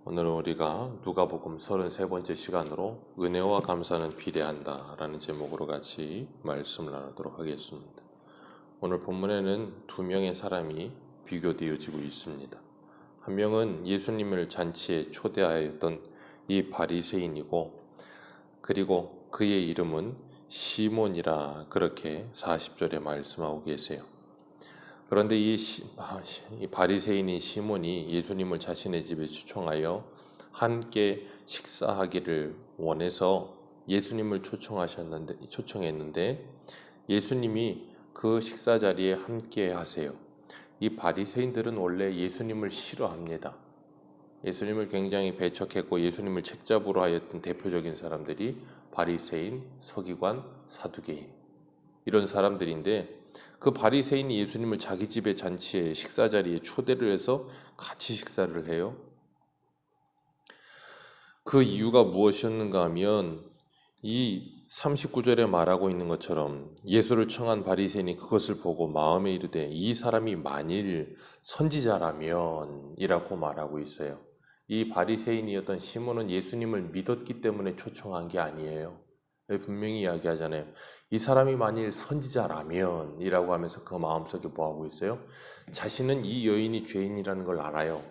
오늘은 우리가 누가복음 33번째 시간으로 은혜와 감사는 비례한다 라는 제목으로 같이 말씀을 나누도록 하겠습니다. 오늘 본문에는 두 명의 사람이 비교되어지고 있습니다. 한 명은 예수님을 잔치에 초대하였던 이 바리새인이고, 그리고 그의 이름은 시몬이라 그렇게 40절에 말씀하고 계세요. 그런데 이 바리새인인 시몬이 예수님을 자신의 집에 초청하여 함께 식사하기를 원해서 예수님을 초청했는데 예수님이 그 식사 자리에 함께 하세요. 이 바리새인들은 원래 예수님을 싫어합니다. 예수님을 굉장히 배척했고 예수님을 책잡으로 하였던 대표적인 사람들이 바리새인, 서기관, 사두개인 이런 사람들인데, 그 바리새인이 예수님을 자기 집의 잔치에 식사 자리에 초대를 해서 같이 식사를 해요. 그 이유가 무엇이었는가 하면 이 39절에 말하고 있는 것처럼 예수를 청한 바리새인이 그것을 보고 마음에 이르되 이 사람이 만일 선지자라면 이라고 말하고 있어요. 이 바리새인이었던 시몬은 예수님을 믿었기 때문에 초청한 게 아니에요. 분명히 이야기하잖아요. 이 사람이 만일 선지자라면 이라고 하면서 그 마음속에 뭐하고 있어요? 자신은 이 여인이 죄인이라는 걸 알아요.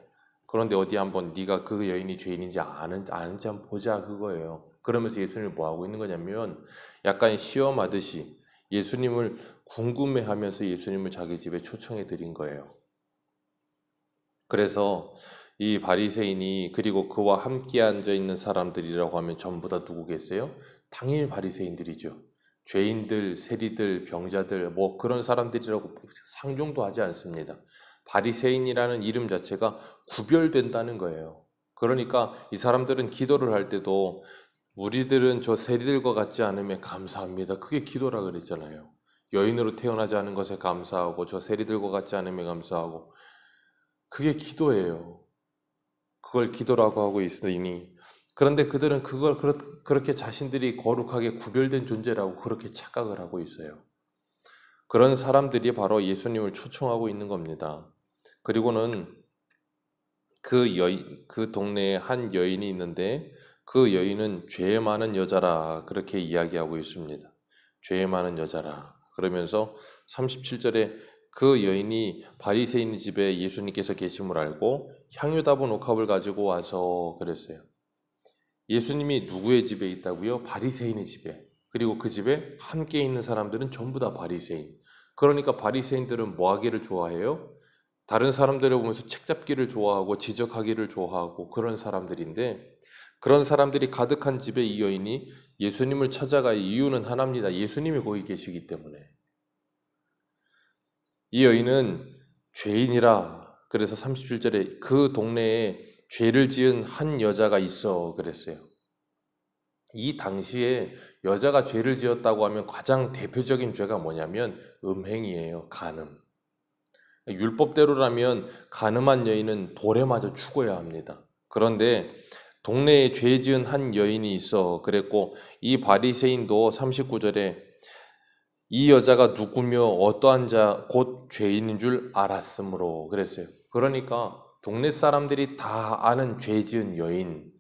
그런데 어디 한번 네가 그 여인이 죄인인지 아는지 한번 보자 그거예요. 그러면서 예수님을 뭐하고 있는 거냐면 약간 시험하듯이 예수님을 궁금해하면서 예수님을 자기 집에 초청해 드린 거예요. 그래서 이 바리새인이, 그리고 그와 함께 앉아있는 사람들이라고 하면 전부 다 누구겠어요? 당연히 바리새인들이죠. 죄인들, 세리들, 병자들 뭐 그런 사람들이라고 상종도 하지 않습니다. 바리새인이라는 이름 자체가 구별된다는 거예요. 그러니까 이 사람들은 기도를 할 때도 우리들은 저 세리들과 같지 않음에 감사합니다. 그게 기도라 그랬잖아요. 여인으로 태어나지 않은 것에 감사하고 저 세리들과 같지 않음에 감사하고, 그게 기도예요. 그걸 기도라고 하고 있으니, 그런데 그들은 그걸 그렇게 자신들이 거룩하게 구별된 존재라고 그렇게 착각을 하고 있어요. 그런 사람들이 바로 예수님을 초청하고 있는 겁니다. 그리고는 그 동네에 한 여인이 있는데 그 여인은 죄 많은 여자라 그렇게 이야기하고 있습니다. 죄 많은 여자라 그러면서 37절에 그 여인이 바리새인 집에 예수님께서 계심을 알고 향유다분 옥합을 가지고 와서 그랬어요. 예수님이 누구의 집에 있다고요? 바리새인의 집에. 그리고 그 집에 함께 있는 사람들은 전부 다 바리새인. 그러니까 바리새인들은 뭐 하기를 좋아해요? 다른 사람들을 보면서 책잡기를 좋아하고 지적하기를 좋아하고 그런 사람들인데, 그런 사람들이 가득한 집에 이 여인이 예수님을 찾아갈 이유는 하나입니다. 예수님이 거기 계시기 때문에. 이 여인은 죄인이라 그래서 37절에 그 동네에 죄를 지은 한 여자가 있어 그랬어요. 이 당시에 여자가 죄를 지었다고 하면 가장 대표적인 죄가 뭐냐면 음행이에요. 간음. 율법대로라면 간음한 여인은 돌에 맞아 죽어야 합니다. 그런데 동네에 죄 지은 한 여인이 있어 그랬고, 이 바리새인도 39절에 이 여자가 누구며 어떠한 자 곧 죄인인 줄 알았으므로 그랬어요. 그러니까 동네 사람들이 다 아는 죄 지은 여인,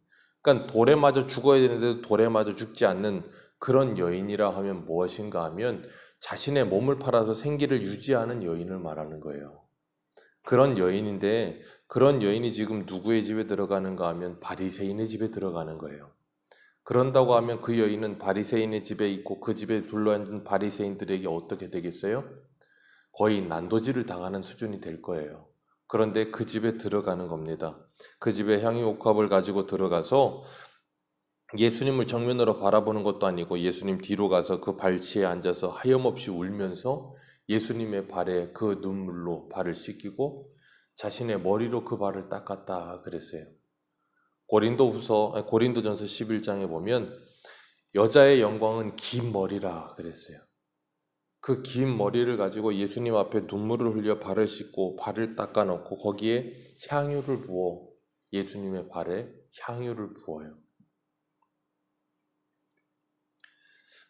그러니까 돌에 맞아 죽어야 되는데도 돌에 맞아 죽지 않는 그런 여인이라 하면 무엇인가 하면 자신의 몸을 팔아서 생기를 유지하는 여인을 말하는 거예요. 그런 여인인데, 그런 여인이 지금 누구의 집에 들어가는가 하면 바리새인의 집에 들어가는 거예요. 그런다고 하면 그 여인은 바리새인의 집에 있고 그 집에 둘러앉은 바리새인들에게 어떻게 되겠어요? 거의 난도질을 당하는 수준이 될 거예요. 그런데 그 집에 들어가는 겁니다. 그 집에 향유 옥합을 가지고 들어가서 예수님을 정면으로 바라보는 것도 아니고 예수님 뒤로 가서 그 발치에 앉아서 하염없이 울면서 예수님의 발에 그 눈물로 발을 씻기고 자신의 머리로 그 발을 닦았다 그랬어요. 고린도전서 11장에 보면 여자의 영광은 긴 머리라 그랬어요. 그 긴 머리를 가지고 예수님 앞에 눈물을 흘려 발을 씻고 발을 닦아놓고 거기에 향유를 부어 예수님의 발에 향유를 부어요.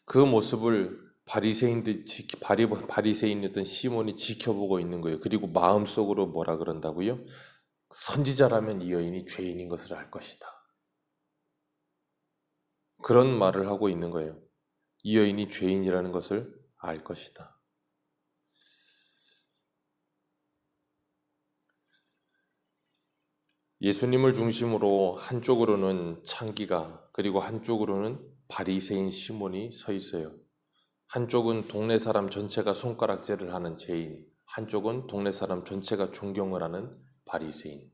그 모습을 바리새인이었던 시몬이 지켜보고 있는 거예요. 그리고 마음속으로 뭐라 그런다고요? 선지자라면 이 여인이 죄인인 것을 알 것이다. 그런 말을 하고 있는 거예요. 이 여인이 죄인이라는 것을 알 것이다. 예수님을 중심으로 한쪽으로는 창기가, 그리고 한쪽으로는 바리새인 시몬이 서 있어요. 한쪽은 동네 사람 전체가 손가락질을 하는 죄인, 한쪽은 동네 사람 전체가 존경을 하는 바리새인.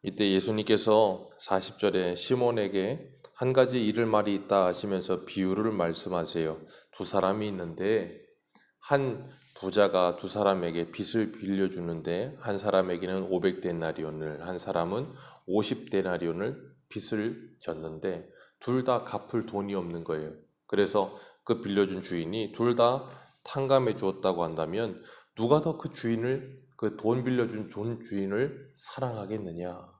이때 예수님께서 40절에 시몬에게 한 가지 잃을 말이 있다 하시면서 비유를 말씀하세요. 두 사람이 있는데 한 부자가 두 사람에게 빚을 빌려주는데 한 사람에게는 500데나리온을, 한 사람은 50데나리온을 빚을 졌는데 둘 다 갚을 돈이 없는 거예요. 그래서 그 빌려준 주인이 둘 다 탕감해 주었다고 한다면 누가 더 그 주인을, 그 돈 빌려준 존 주인을 사랑하겠느냐?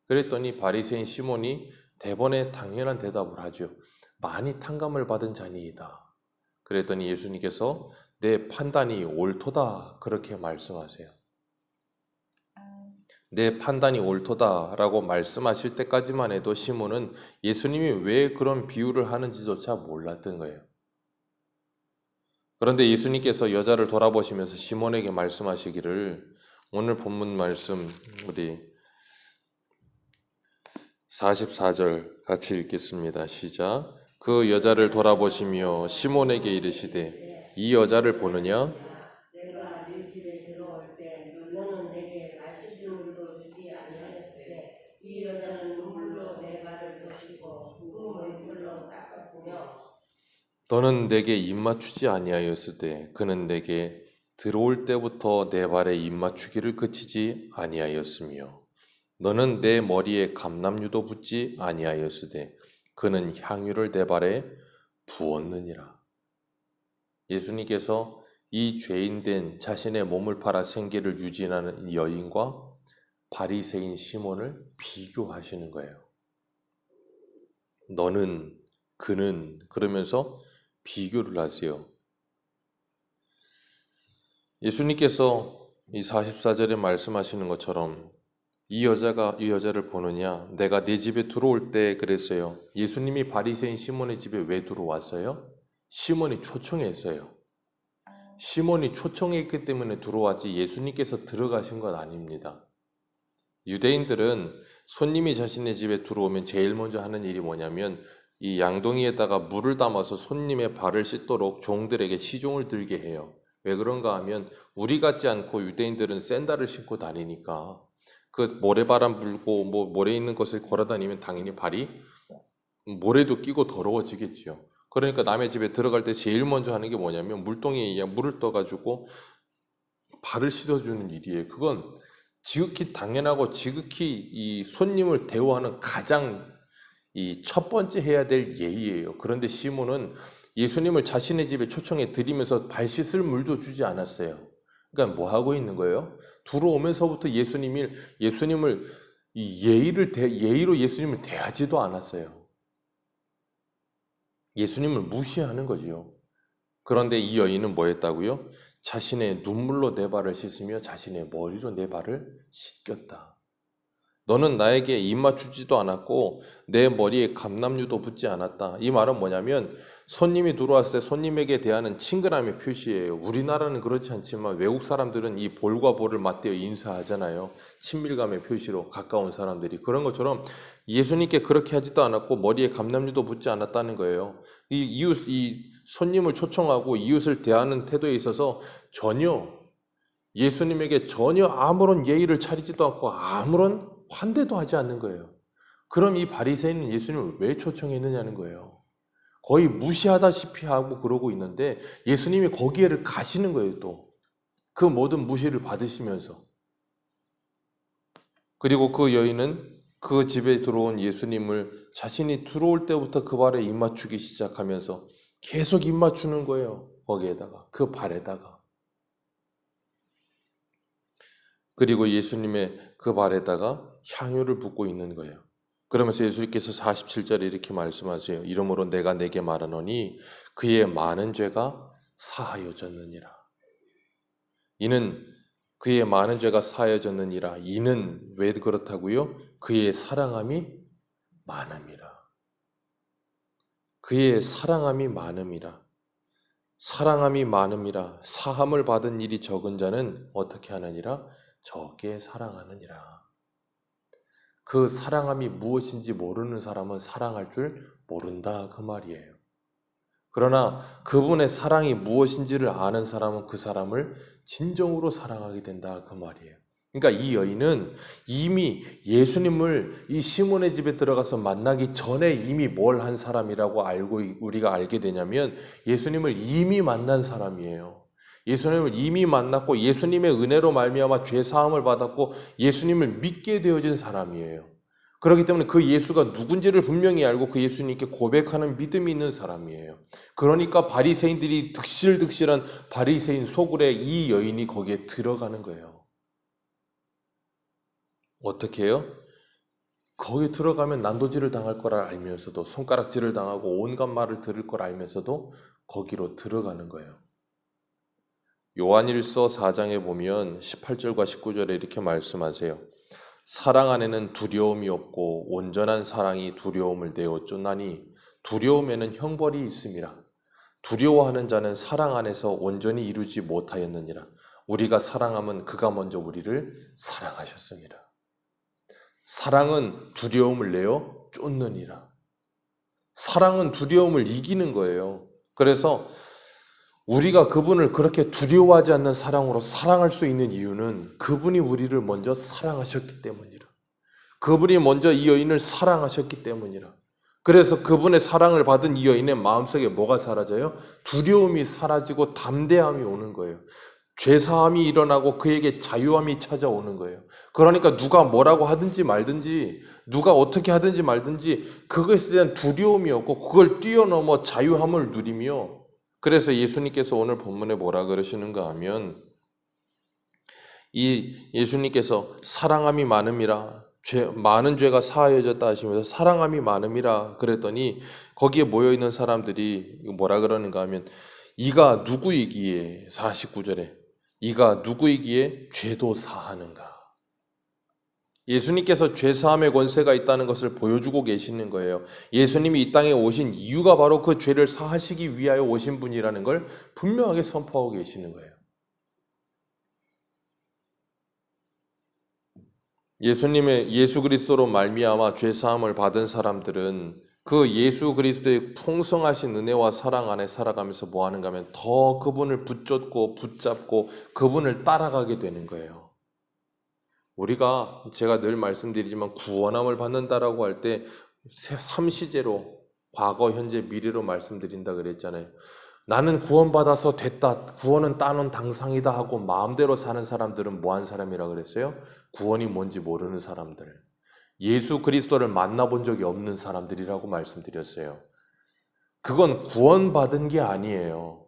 그랬더니 바리새인 시몬이 대번에 당연한 대답을 하죠. 많이 탕감을 받은 자니이다. 그랬더니 예수님께서 내 판단이 옳도다 그렇게 말씀하세요. 내 판단이 옳도다라고 말씀하실 때까지만 해도 시몬은 예수님이 왜 그런 비유를 하는지조차 몰랐던 거예요. 그런데 예수님께서 여자를 돌아보시면서 시몬에게 말씀하시기를, 오늘 본문 말씀 우리 44절 같이 읽겠습니다. 시작. 그 여자를 돌아보시며 시몬에게 이르시되 이 여자를 보느냐? 내가 네 집에 들어올 때 너는 내게 말 씻을 물도 주지 아니하였으되 이 여자는 눈물로 내 발을 적시고 그 머리털로 닦았으며 너는 내게 입맞추지 아니하였을 때 그는 내게 들어올 때부터 내 발에 입맞추기를 그치지 아니하였으며 너는 내 머리에 감람유도 붓지 아니하였을 때 그는 향유를 내 발에 부었느니라. 예수님께서 이 죄인된 자신의 몸을 팔아 생계를 유지하는 여인과 바리새인 시몬을 비교하시는 거예요. 너는, 그는, 그러면서 비교를 하세요. 예수님께서 이 44절에 말씀하시는 것처럼 이 여자를 보느냐? 내가 네 집에 들어올 때 그랬어요. 예수님이 바리새인 시몬의 집에 왜 들어왔어요? 시몬이 초청했어요. 시몬이 초청했기 때문에 들어왔지 예수님께서 들어가신 건 아닙니다. 유대인들은 손님이 자신의 집에 들어오면 제일 먼저 하는 일이 뭐냐면 이 양동이에다가 물을 담아서 손님의 발을 씻도록 종들에게 시종을 들게 해요. 왜 그런가 하면 우리 같지 않고 유대인들은 샌들을 신고 다니니까 그 모래바람 불고 뭐 모래 있는 것을 걸어 다니면 당연히 발이 모래도 끼고 더러워지겠지요. 그러니까 남의 집에 들어갈 때 제일 먼저 하는 게 뭐냐면 물동이에 물을 떠가지고 발을 씻어주는 일이에요. 그건 지극히 당연하고 지극히 이 손님을 대우하는 가장 이 첫 번째 해야 될 예의예요. 그런데 시몬은 예수님을 자신의 집에 초청해 드리면서 발 씻을 물도 주지 않았어요. 그러니까 뭐 하고 있는 거예요? 들어오면서부터 예수님을 이 예의로 예수님을 대하지도 않았어요. 예수님을 무시하는 거지요. 그런데 이 여인은 뭐 했다고요? 자신의 눈물로 내 발을 씻으며 자신의 머리로 내 발을 씻겼다. 너는 나에게 입맞추지도 않았고 내 머리에 감람유도 붓지 않았다. 이 말은 뭐냐면 손님이 들어왔을 때 손님에게 대하는 친근함의 표시예요. 우리나라는 그렇지 않지만 외국 사람들은 이 볼과 볼을 맞대어 인사하잖아요. 친밀감의 표시로 가까운 사람들이. 그런 것처럼 예수님께 그렇게 하지도 않았고 머리에 감람유도 붓지 않았다는 거예요. 이 손님을 초청하고 이웃을 대하는 태도에 있어서 예수님에게 전혀 아무런 예의를 차리지도 않고 아무런 환대도 하지 않는 거예요. 그럼 이 바리새인은 예수님을 왜 초청했느냐는 거예요. 거의 무시하다시피 하고 그러고 있는데 예수님이 거기에를 가시는 거예요. 또 그 모든 무시를 받으시면서. 그리고 그 여인은 그 집에 들어온 예수님을 자신이 들어올 때부터 그 발에 입맞추기 시작하면서 계속 입맞추는 거예요. 거기에다가, 그 발에다가. 그리고 예수님의 그 발에다가 향유를 붓고 있는 거예요. 그러면서 예수님께서 47절에 이렇게 말씀하세요. 이러므로 내가 네게 말하노니 그의 많은 죄가 사하여졌느니라. 이는 그의 많은 죄가 사하여졌느니라. 이는 왜 그렇다고요? 그의 사랑함이 많음이라. 그의 사랑함이 많음이라. 사랑함이 많음이라. 사함을 받은 일이 적은 자는 어떻게 하느니라? 적게 사랑하느니라. 그 사랑함이 무엇인지 모르는 사람은 사랑할 줄 모른다 그 말이에요. 그러나 그분의 사랑이 무엇인지를 아는 사람은 그 사람을 진정으로 사랑하게 된다 그 말이에요. 그러니까 이 여인은 이미 예수님을 이 시몬의 집에 들어가서 만나기 전에 이미 뭘 한 사람이라고 우리가 알게 되냐면 예수님을 이미 만난 사람이에요. 예수님을 이미 만났고 예수님의 은혜로 말미암아 죄 사함을 받았고 예수님을 믿게 되어진 사람이에요. 그렇기 때문에 그 예수가 누군지를 분명히 알고 그 예수님께 고백하는 믿음이 있는 사람이에요. 그러니까 바리새인들이 득실득실한 바리새인 소굴에 이 여인이 거기에 들어가는 거예요. 어떻게 해요? 거기 들어가면 난도질을 당할 거라 알면서도 손가락질을 당하고 온갖 말을 들을 걸 알면서도 거기로 들어가는 거예요. 요한일서 4장에 보면 18절과 19절에 이렇게 말씀하세요. 사랑 안에는 두려움이 없고 온전한 사랑이 두려움을 내어 쫓나니 두려움에는 형벌이 있음이라. 두려워하는 자는 사랑 안에서 온전히 이루지 못하였느니라. 우리가 사랑함은 그가 먼저 우리를 사랑하셨습니다. 사랑은 두려움을 내어 쫓느니라. 사랑은 두려움을 이기는 거예요. 그래서 우리가 그분을 그렇게 두려워하지 않는 사랑으로 사랑할 수 있는 이유는 그분이 우리를 먼저 사랑하셨기 때문이라. 그분이 먼저 이 여인을 사랑하셨기 때문이라. 그래서 그분의 사랑을 받은 이 여인의 마음속에 뭐가 사라져요? 두려움이 사라지고 담대함이 오는 거예요. 죄사함이 일어나고 그에게 자유함이 찾아오는 거예요. 그러니까 누가 뭐라고 하든지 말든지 누가 어떻게 하든지 말든지 그것에 대한 두려움이 없고 그걸 뛰어넘어 자유함을 누리며, 그래서 예수님께서 오늘 본문에 뭐라 그러시는가 하면 이 예수님께서 사랑함이 많음이라, 많은 죄가 사하여졌다 하시면서 사랑함이 많음이라 그랬더니 거기에 모여있는 사람들이 뭐라 그러는가 하면 이가 누구이기에, 49절에 이가 누구이기에 죄도 사하는가. 예수님께서 죄사함의 권세가 있다는 것을 보여주고 계시는 거예요. 예수님이 이 땅에 오신 이유가 바로 그 죄를 사하시기 위하여 오신 분이라는 걸 분명하게 선포하고 계시는 거예요. 예수 그리스도로 말미암아 죄사함을 받은 사람들은 그 예수 그리스도의 풍성하신 은혜와 사랑 안에 살아가면서 뭐 하는가 하면 더 그분을 붙잡고 그분을 따라가게 되는 거예요. 우리가 제가 늘 말씀드리지만 구원함을 받는다라고 할 때 3시제로 과거, 현재, 미래로 말씀드린다 그랬잖아요. 나는 구원받아서 됐다, 구원은 따놓은 당상이다 하고 마음대로 사는 사람들은 뭐한 사람이라 그랬어요? 구원이 뭔지 모르는 사람들, 예수 그리스도를 만나본 적이 없는 사람들이라고 말씀드렸어요. 그건 구원받은 게 아니에요.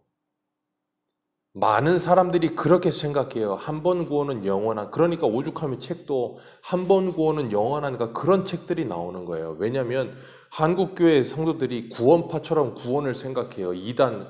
많은 사람들이 그렇게 생각해요. 한 번 구원은 영원한, 그러니까 오죽하면 책도 한 번 구원은 영원한가 그런 책들이 나오는 거예요. 왜냐하면 한국교회 성도들이 구원파처럼 구원을 생각해요. 이단,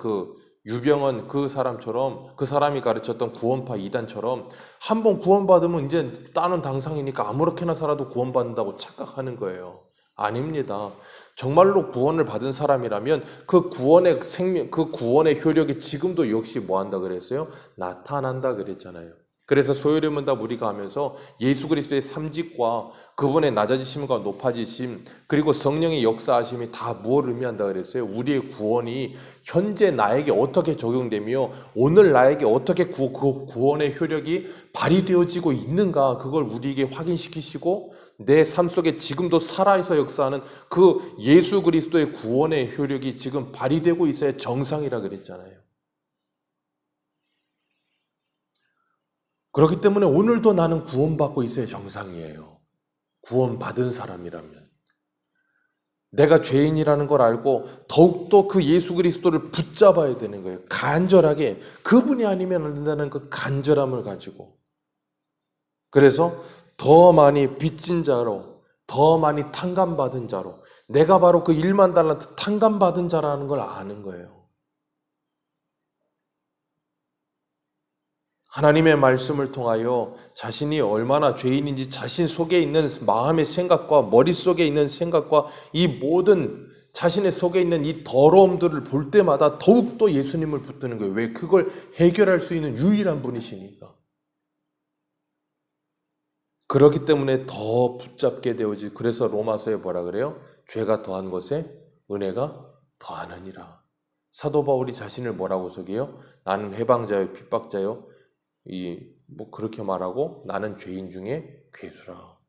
유병헌 그 사람처럼, 그 사람이 가르쳤던 구원파 이단처럼 한 번 구원받으면 이제 따는 당상이니까 아무렇게나 살아도 구원받는다고 착각하는 거예요. 아닙니다. 정말로 구원을 받은 사람이라면 그 구원의 생명, 그 구원의 효력이 지금도 역시 뭐 한다 그랬어요? 나타난다 그랬잖아요. 그래서 소요리문답 우리가 하면서 예수 그리스도의 삼직과 그분의 낮아지심과 높아지심 그리고 성령의 역사하심이 다 무엇을 의미한다 그랬어요? 우리의 구원이 현재 나에게 어떻게 적용되며 오늘 나에게 어떻게 그 구원의 효력이 발휘되어지고 있는가, 그걸 우리에게 확인시키시고 내 삶 속에 지금도 살아서 역사하는 그 예수 그리스도의 구원의 효력이 지금 발휘되고 있어야 정상이라 그랬잖아요. 그렇기 때문에 오늘도 나는 구원받고 있어야 정상이에요. 구원받은 사람이라면. 내가 죄인이라는 걸 알고 더욱더 그 예수 그리스도를 붙잡아야 되는 거예요. 간절하게. 그분이 아니면 안 된다는 그 간절함을 가지고. 그래서 더 많이 빚진 자로, 더 많이 탕감받은 자로, 내가 바로 그 1만 달란트 탕감받은 자라는 걸 아는 거예요. 하나님의 말씀을 통하여 자신이 얼마나 죄인인지 자신 속에 있는 마음의 생각과 머릿속에 있는 생각과 이 모든 자신의 속에 있는 이 더러움들을 볼 때마다 더욱더 예수님을 붙드는 거예요. 왜? 그걸 해결할 수 있는 유일한 분이시니까. 그렇기 때문에 더 붙잡게 되어지. 그래서 로마서에 뭐라 그래요? 죄가 더한 것에 은혜가 더하느니라. 사도 바울이 자신을 뭐라고 속여요? 나는 해방자요 핍박자요 그렇게 말하고 나는 죄인 중에 괴수라.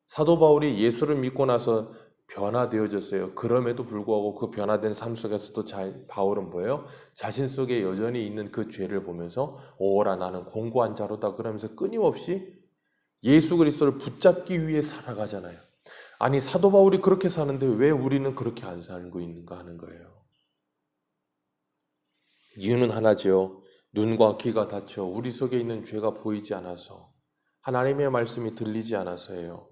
사도 바울이 예수를 믿고 나서 변화되어졌어요. 그럼에도 불구하고 그 변화된 삶 속에서도 바울은 뭐예요? 자신 속에 여전히 있는 그 죄를 보면서 오라 나는 공고한 자로다 그러면서 끊임없이 예수 그리스도를 붙잡기 위해 살아가잖아요. 아니 사도 바울이 그렇게 사는데 왜 우리는 그렇게 안 살고 있는가 하는 거예요. 이유는 하나죠. 눈과 귀가 닫혀 우리 속에 있는 죄가 보이지 않아서, 하나님의 말씀이 들리지 않아서예요.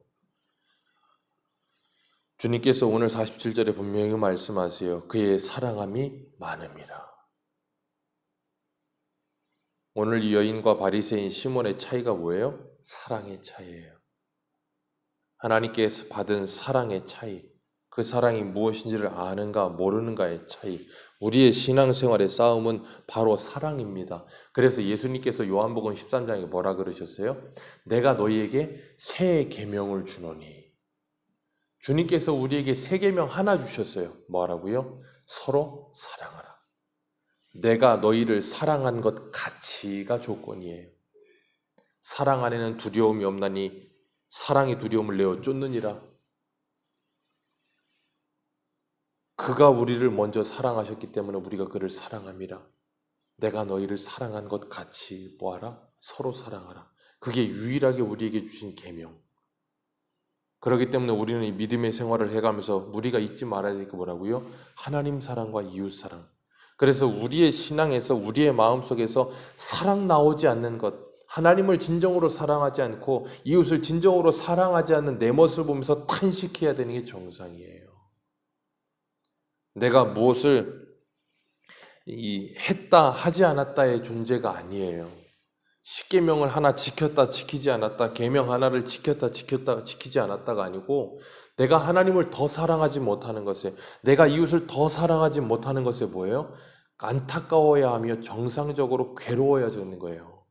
주님께서 오늘 47절에 분명히 말씀하세요. 그의 사랑함이 많음이라. 오늘 이 여인과 바리새인 시몬의 차이가 뭐예요? 사랑의 차이예요. 하나님께서 받은 사랑의 차이, 그 사랑이 무엇인지를 아는가 모르는가의 차이. 우리의 신앙생활의 싸움은 바로 사랑입니다. 그래서 예수님께서 요한복음 13장에 뭐라 그러셨어요? 내가 너희에게 새 계명을 주노니. 주님께서 우리에게 새 계명 하나 주셨어요. 뭐라고요? 서로 사랑하라. 내가 너희를 사랑한 것 같이가 조건이에요. 사랑 안에는 두려움이 없나니 사랑이 두려움을 내어 쫓느니라. 그가 우리를 먼저 사랑하셨기 때문에 우리가 그를 사랑함이라. 내가 너희를 사랑한 것 같이 뭐하라? 서로 사랑하라. 그게 유일하게 우리에게 주신 계명. 그렇기 때문에 우리는 이 믿음의 생활을 해가면서 우리가 잊지 말아야 될 게 뭐라고요? 하나님 사랑과 이웃 사랑. 그래서 우리의 신앙에서 우리의 마음속에서 사랑 나오지 않는 것, 하나님을 진정으로 사랑하지 않고 이웃을 진정으로 사랑하지 않는 내 모습을 보면서 탄식해야 되는 게 정상이에요. 내가 무엇을 했다 하지 않았다의 존재가 아니에요. 십계명을 하나 지켰다 지키지 않았다, 계명 하나를 지켰다 지키지 않았다가 아니고 내가 하나님을 더 사랑하지 못하는 것에, 내가 이웃을 더 사랑하지 못하는 것에 뭐예요? 안타까워야 하며 정상적으로 괴로워야 되는 거예요.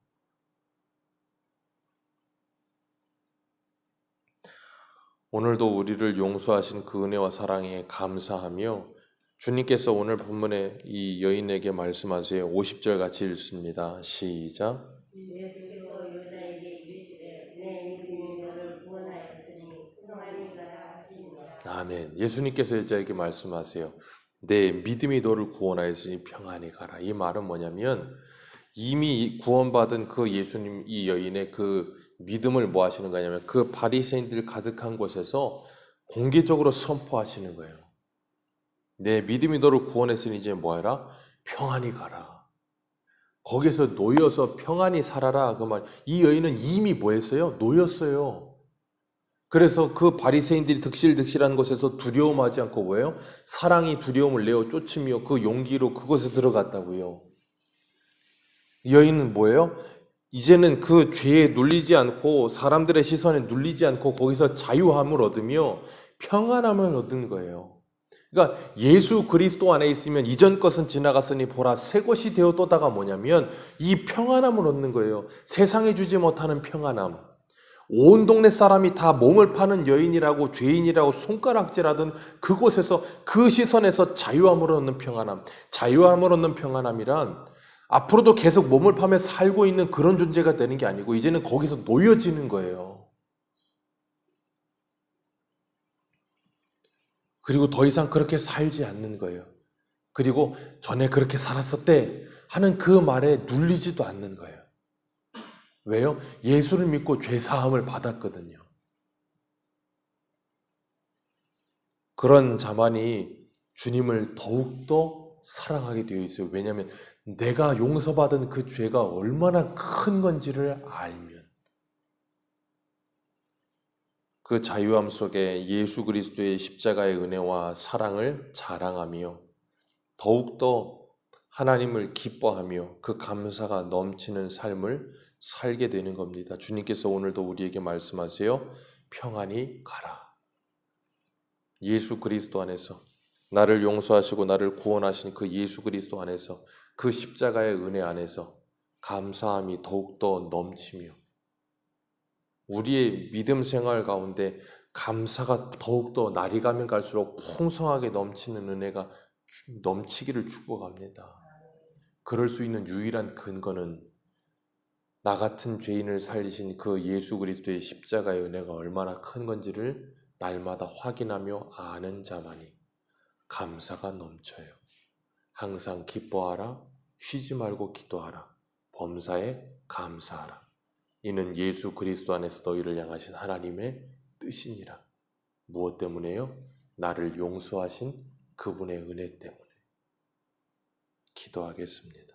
오늘도 우리를 용서하신 그 은혜와 사랑에 감사하며 주님께서 오늘 본문에 이 여인에게 말씀하세요. 50절 같이 읽습니다. 시작. 예수께서 여자에게 이르시되 내 믿음이 너를 구원하였으니 평안히 가라 하시니라. 아멘. 예수님께서 여자에게 말씀하세요. 내 믿음이 너를 구원하였으니 평안히 가라. 이 말은 뭐냐면 이미 구원받은 그 예수님, 이 여인의 그 믿음을 뭐 하시는 거냐면 그 바리새인들 가득한 곳에서 공개적으로 선포하시는 거예요. 내 믿음이 너를 구원했으니 이제 뭐해라? 평안히 가라. 거기서 놓여서 평안히 살아라. 그 말. 이 여인은 이미 뭐 했어요? 놓였어요. 그래서 그 바리새인들이 득실득실한 곳에서 두려움하지 않고 뭐예요? 사랑이 두려움을 내어 쫓으며 그 용기로 그곳에 들어갔다고요. 이 여인은 뭐예요? 이제는 그 죄에 눌리지 않고 사람들의 시선에 눌리지 않고 거기서 자유함을 얻으며 평안함을 얻은 거예요. 그러니까 예수 그리스도 안에 있으면 이전 것은 지나갔으니 보라 새 것이 되었도다가 뭐냐면 이 평안함을 얻는 거예요. 세상에 주지 못하는 평안함. 온 동네 사람이 다 몸을 파는 여인이라고 죄인이라고 손가락질하던 그곳에서 그 시선에서 자유함을 얻는 평안함. 자유함을 얻는 평안함이란 앞으로도 계속 몸을 파며 살고 있는 그런 존재가 되는 게 아니고 이제는 거기서 놓여지는 거예요. 그리고 더 이상 그렇게 살지 않는 거예요. 그리고 전에 그렇게 살았었대 하는 그 말에 눌리지도 않는 거예요. 왜요? 예수를 믿고 죄사함을 받았거든요. 그런 자만이 주님을 더욱더 사랑하게 되어 있어요. 왜냐하면 내가 용서받은 그 죄가 얼마나 큰 건지를 알면 그 자유함 속에 예수 그리스도의 십자가의 은혜와 사랑을 자랑하며 더욱더 하나님을 기뻐하며 그 감사가 넘치는 삶을 살게 되는 겁니다. 주님께서 오늘도 우리에게 말씀하세요. 평안히 가라. 예수 그리스도 안에서 나를 용서하시고 나를 구원하신 그 예수 그리스도 안에서 그 십자가의 은혜 안에서 감사함이 더욱더 넘치며 우리의 믿음 생활 가운데 감사가 더욱더 날이 가면 갈수록 풍성하게 넘치는 은혜가 넘치기를 축복합니다. 그럴 수 있는 유일한 근거는 나 같은 죄인을 살리신 그 예수 그리스도의 십자가의 은혜가 얼마나 큰 건지를 날마다 확인하며 아는 자만이 감사가 넘쳐요. 항상 기뻐하라, 쉬지 말고 기도하라, 범사에 감사하라. 이는 예수 그리스도 안에서 너희를 향하신 하나님의 뜻이니라. 무엇 때문에요? 나를 용서하신 그분의 은혜 때문에. 기도하겠습니다.